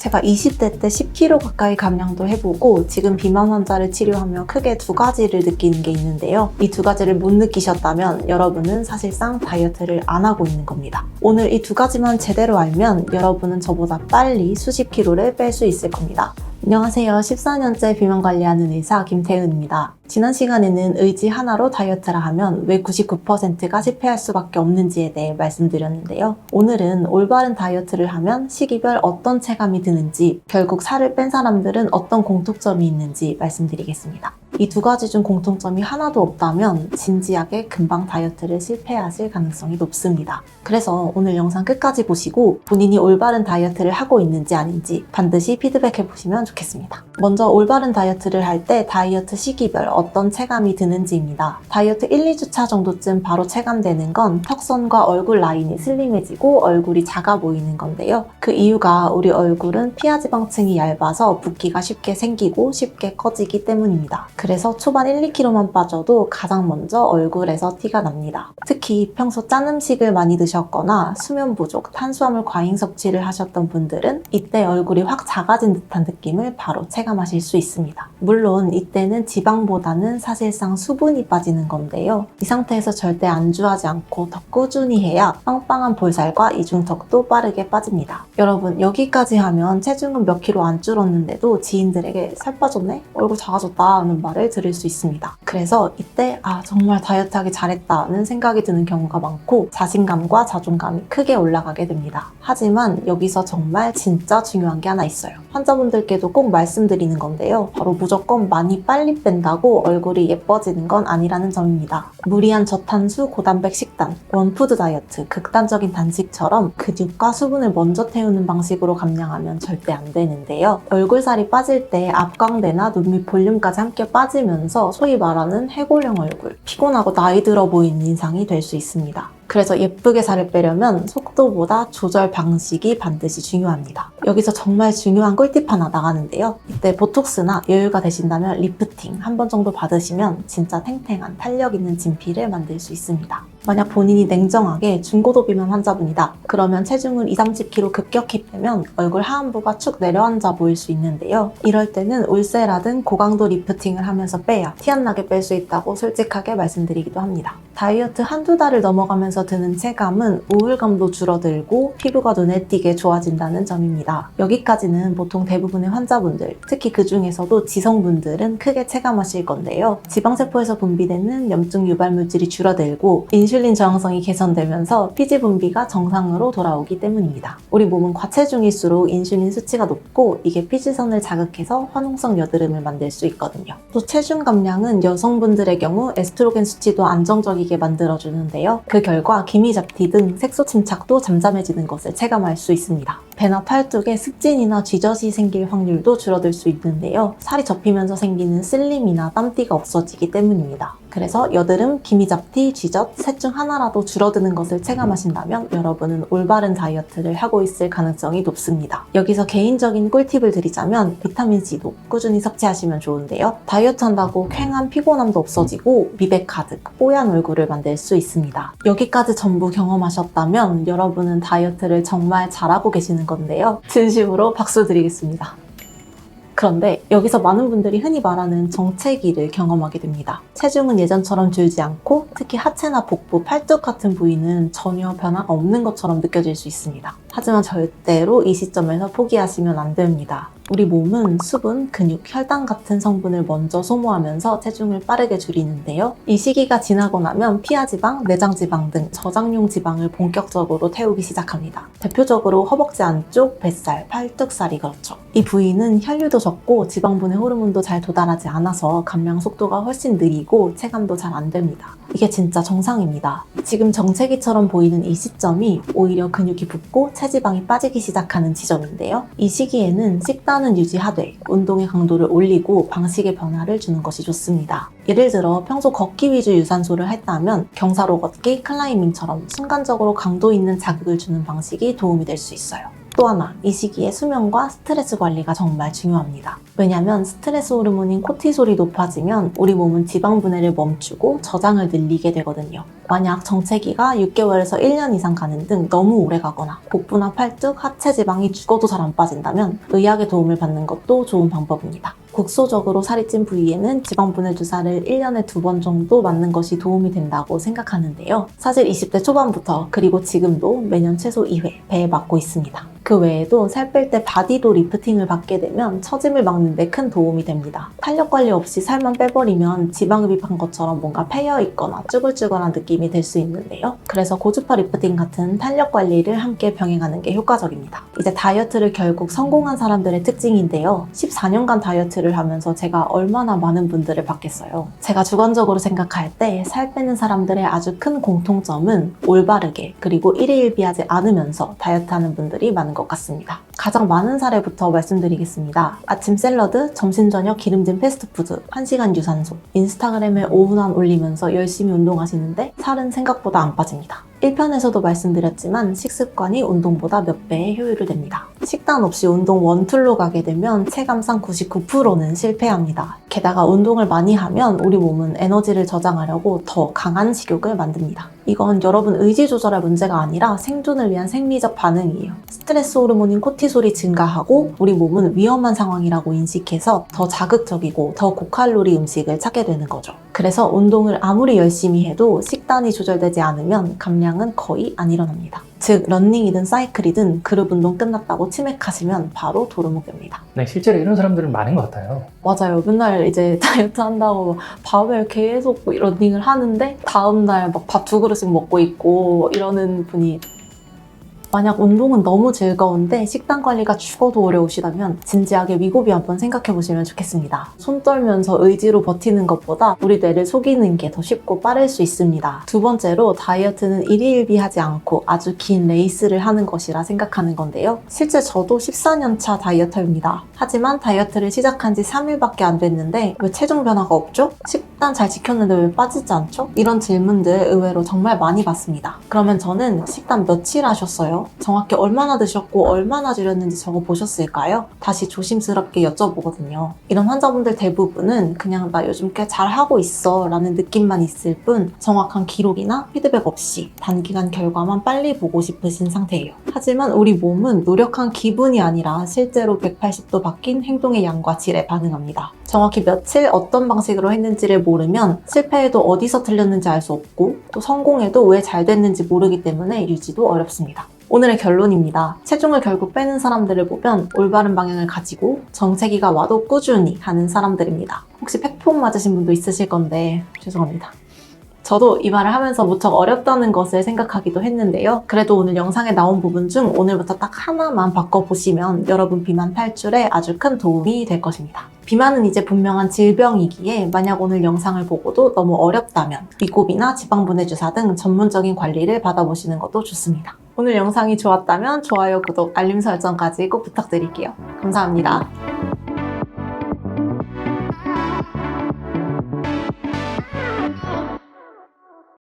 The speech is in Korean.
제가 20대 때 10kg 가까이 감량도 해보고 지금 비만 환자를 치료하며 크게 두 가지를 느끼는 게 있는데요. 이 두 가지를 못 느끼셨다면 여러분은 사실상 다이어트를 안 하고 있는 겁니다. 오늘 이 두 가지만 제대로 알면 여러분은 저보다 빨리 수십 킬로를 뺄 수 있을 겁니다. 안녕하세요. 14년째 비만 관리하는 의사 김태은입니다. 지난 시간에는 의지 하나로 다이어트를 하면 왜 99%가 실패할 수밖에 없는지에 대해 말씀드렸는데요. 오늘은 올바른 다이어트를 하면 시기별 어떤 체감이 드는지, 결국 살을 뺀 사람들은 어떤 공통점이 있는지 말씀드리겠습니다. 이 두 가지 중 공통점이 하나도 없다면 진지하게 금방 다이어트를 실패하실 가능성이 높습니다. 그래서 오늘 영상 끝까지 보시고 본인이 올바른 다이어트를 하고 있는지 아닌지 반드시 피드백해 보시면 좋겠습니다. 먼저 올바른 다이어트를 할 때 다이어트 시기별 어떤 체감이 드는지입니다. 다이어트 1, 2주차 정도쯤 바로 체감되는 건 턱선과 얼굴 라인이 슬림해지고 얼굴이 작아 보이는 건데요. 그 이유가 우리 얼굴은 피하지방층이 얇아서 붓기가 쉽게 생기고 쉽게 커지기 때문입니다. 그래서 초반 1, 2kg만 빠져도 가장 먼저 얼굴에서 티가 납니다. 특히 평소 짠 음식을 많이 드셨거나 수면 부족, 탄수화물 과잉 섭취를 하셨던 분들은 이때 얼굴이 확 작아진 듯한 느낌을 바로 체감하실 수 있습니다. 물론 이때는 지방보다는 사실상 수분이 빠지는 건데요. 이 상태에서 절대 안주하지 않고 더 꾸준히 해야 빵빵한 볼살과 이중턱도 빠르게 빠집니다. 여러분, 여기까지 하면 체중은 몇 킬로 안 줄었는데도 지인들에게 살 빠졌네? 얼굴 작아졌다 하는 말을 들을 수 있습니다. 그래서 이때 정말 다이어트하기 잘했다는 생각이 드는 경우가 많고 자신감과 자존감이 크게 올라가게 됩니다. 하지만 여기서 정말 진짜 중요한 게 하나 있어요. 환자분들께도 꼭 말씀드리는 건데요. 바로 무조건 많이 빨리 뺀다고 얼굴이 예뻐지는 건 아니라는 점입니다. 무리한 저탄수 고단백 식단, 원푸드 다이어트, 극단적인 단식처럼 근육과 수분을 먼저 태우는 방식으로 감량하면 절대 안 되는데요. 얼굴살이 빠질 때 앞광대나 눈 밑 볼륨까지 함께 빠지면서 소위 말하는 해골형 얼굴, 피곤하고 나이 들어 보이는 인상이 될 수 있습니다. 그래서 예쁘게 살을 빼려면 속도보다 조절 방식이 반드시 중요합니다. 여기서 정말 중요한 꿀팁 하나 나가는데요. 이때 보톡스나 여유가 되신다면 리프팅 한 번 정도 받으시면 진짜 탱탱한 탄력 있는 진피를 만들 수 있습니다. 만약 본인이 냉정하게 중고도 비만 환자분이다. 그러면 체중을 20-30kg 급격히 빼면 얼굴 하안부가 축 내려앉아 보일 수 있는데요. 이럴 때는 울세라든 고강도 리프팅을 하면서 빼야 티 안 나게 뺄 수 있다고 솔직하게 말씀드리기도 합니다. 다이어트 한두 달을 넘어가면서 드는 체감은 우울감도 줄어들고 피부가 눈에 띄게 좋아진다는 점입니다. 여기까지는 보통 대부분의 환자분들, 특히 그 중에서도 지성분들은 크게 체감하실 건데요. 지방세포에서 분비되는 염증 유발 물질이 줄어들고 인슐린 저항성이 개선되면서 피지 분비가 정상으로 돌아오기 때문입니다. 우리 몸은 과체중일수록 인슐린 수치가 높고 이게 피지선을 자극해서 화농성 여드름을 만들 수 있거든요. 또 체중 감량은 여성분들의 경우 에스트로겐 수치도 안정적이게 만들어주는데요. 그 결과 기미 잡티 등 색소 침착도 잠잠해지는 것을 체감할 수 있습니다. 배나 팔뚝에 습진이나 쥐젖이 생길 확률도 줄어들 수 있는데요. 살이 접히면서 생기는 슬림이나 땀띠가 없어지기 때문입니다. 그래서 여드름, 기미잡티, 쥐젖 셋 중 하나라도 줄어드는 것을 체감하신다면 여러분은 올바른 다이어트를 하고 있을 가능성이 높습니다. 여기서 개인적인 꿀팁을 드리자면 비타민C도 꾸준히 섭취하시면 좋은데요. 다이어트 한다고 쾌한 피곤함도 없어지고 미백 가득, 뽀얀 얼굴을 만들 수 있습니다. 여기까지 전부 경험하셨다면 여러분은 다이어트를 정말 잘하고 계시는 건데요. 진심으로 박수 드리겠습니다. 그런데 여기서 많은 분들이 흔히 말하는 정체기를 경험하게 됩니다. 체중은 예전처럼 줄지 않고 특히 하체나 복부, 팔뚝 같은 부위는 전혀 변화가 없는 것처럼 느껴질 수 있습니다. 하지만 절대로 이 시점에서 포기하시면 안 됩니다. 우리 몸은 수분, 근육, 혈당 같은 성분을 먼저 소모하면서 체중을 빠르게 줄이는데요. 이 시기가 지나고 나면 피하지방, 내장지방 등 저장용 지방을 본격적으로 태우기 시작합니다. 대표적으로 허벅지 안쪽, 뱃살, 팔뚝살이 그렇죠. 이 부위는 혈류도 적고 지방분해 호르몬도 잘 도달하지 않아서 감량 속도가 훨씬 느리고 체감도 잘 안 됩니다. 이게 진짜 정상입니다. 지금 정체기처럼 보이는 이 시점이 오히려 근육이 붙고 체지방이 빠지기 시작하는 지점인데요. 이 시기에는 식단은 유지하되 운동의 강도를 올리고 방식의 변화를 주는 것이 좋습니다. 예를 들어 평소 걷기 위주 유산소를 했다면 경사로 걷기, 클라이밍처럼 순간적으로 강도 있는 자극을 주는 방식이 도움이 될 수 있어요. 또 하나, 이 시기에 수면과 스트레스 관리가 정말 중요합니다. 왜냐면 스트레스 호르몬인 코티솔이 높아지면 우리 몸은 지방 분해를 멈추고 저장을 늘리게 되거든요. 만약 정체기가 6개월에서 1년 이상 가는 등 너무 오래 가거나 복부나 팔뚝, 하체 지방이 죽어도 잘 안 빠진다면 의학의 도움을 받는 것도 좋은 방법입니다. 국소적으로 살이 찐 부위에는 지방 분해 주사를 1년에 2번 정도 맞는 것이 도움이 된다고 생각하는데요. 사실 20대 초반부터 그리고 지금도 매년 최소 2회 배에 맞고 있습니다. 그 외에도 살 뺄 때 바디도 리프팅을 받게 되면 처짐을 막는 데 큰 도움이 됩니다. 탄력 관리 없이 살만 빼버리면 지방흡입한 것처럼 뭔가 패여 있거나 쭈글쭈글한 느낌이 들 수 있는데요. 그래서 고주파 리프팅 같은 탄력 관리를 함께 병행하는 게 효과적입니다. 이제 다이어트를 결국 성공한 사람들의 특징인데요. 14년간 다이어트를 하면서 제가 얼마나 많은 분들을 봤겠어요. 제가 주관적으로 생각할 때 살 빼는 사람들의 아주 큰 공통점은 올바르게 그리고 일희일비하지 않으면서 다이어트하는 분들이 많은 것 같습니다. 가장 많은 사례부터 말씀드리겠습니다. 아침 샐러드, 점심 저녁 기름진 패스트푸드, 1시간 유산소, 인스타그램에 오운환 올리면서 열심히 운동하시는데 살은 생각보다 안 빠집니다. 1편에서도 말씀드렸지만 식습관이 운동보다 몇 배의 효율을 냅니다. 식단 없이 운동 원툴로 가게 되면 체감상 99%는 실패합니다. 게다가 운동을 많이 하면 우리 몸은 에너지를 저장하려고 더 강한 식욕을 만듭니다. 이건 여러분 의지 조절의 문제가 아니라 생존을 위한 생리적 반응이에요. 스트레스 호르몬인 코티솔이 증가하고 우리 몸은 위험한 상황이라고 인식해서 더 자극적이고 더 고칼로리 음식을 찾게 되는 거죠. 그래서 운동을 아무리 열심히 해도 식단이 조절되지 않으면 감량은 거의 안 일어납니다. 즉 러닝이든 사이클이든 그룹 운동 끝났다고 치맥하시면 바로 도루묵입니다. 네, 실제로 이런 사람들은 많은 것 같아요. 맞아요. 맨날 이제 다이어트 한다고 밤에 계속 러닝을 하는데 다음날 막 밥 2그릇씩 먹고 있고 이러는 분이 만약 운동은 너무 즐거운데 식단 관리가 죽어도 어려우시다면 진지하게 위고비 한번 생각해 보시면 좋겠습니다. 손 떨면서 의지로 버티는 것보다 우리 뇌를 속이는 게 더 쉽고 빠를 수 있습니다. 두 번째로 다이어트는 일희일비하지 않고 아주 긴 레이스를 하는 것이라 생각하는 건데요. 실제 저도 14년차 다이어터입니다. 하지만 다이어트를 시작한 지 3일밖에 안 됐는데 왜 체중 변화가 없죠? 식단 잘 지켰는데 왜 빠지지 않죠? 이런 질문들 의외로 정말 많이 받습니다. 그러면 저는 식단 며칠 하셨어요? 정확히 얼마나 드셨고 얼마나 줄였는지 적어보셨을까요? 다시 조심스럽게 여쭤보거든요. 이런 환자분들 대부분은 그냥 나 요즘 꽤 잘하고 있어 라는 느낌만 있을 뿐 정확한 기록이나 피드백 없이 단기간 결과만 빨리 보고 싶으신 상태예요. 하지만 우리 몸은 노력한 기분이 아니라 실제로 180도 바뀐 행동의 양과 질에 반응합니다. 정확히 며칠 어떤 방식으로 했는지를 모르면 실패해도 어디서 틀렸는지 알 수 없고 또 성공해도 왜 잘 됐는지 모르기 때문에 유지도 어렵습니다. 오늘의 결론입니다. 체중을 결국 빼는 사람들을 보면 올바른 방향을 가지고 정체기가 와도 꾸준히 하는 사람들입니다. 혹시 팩폭 맞으신 분도 있으실 건데 죄송합니다. 저도 이 말을 하면서 무척 어렵다는 것을 생각하기도 했는데요. 그래도 오늘 영상에 나온 부분 중 오늘부터 딱 하나만 바꿔보시면 여러분 비만 탈출에 아주 큰 도움이 될 것입니다. 비만은 이제 분명한 질병이기에 만약 오늘 영상을 보고도 너무 어렵다면 위고비나 지방분해 주사 등 전문적인 관리를 받아보시는 것도 좋습니다. 오늘 영상이 좋았다면 좋아요, 구독, 알림 설정까지 꼭 부탁드릴게요. 감사합니다.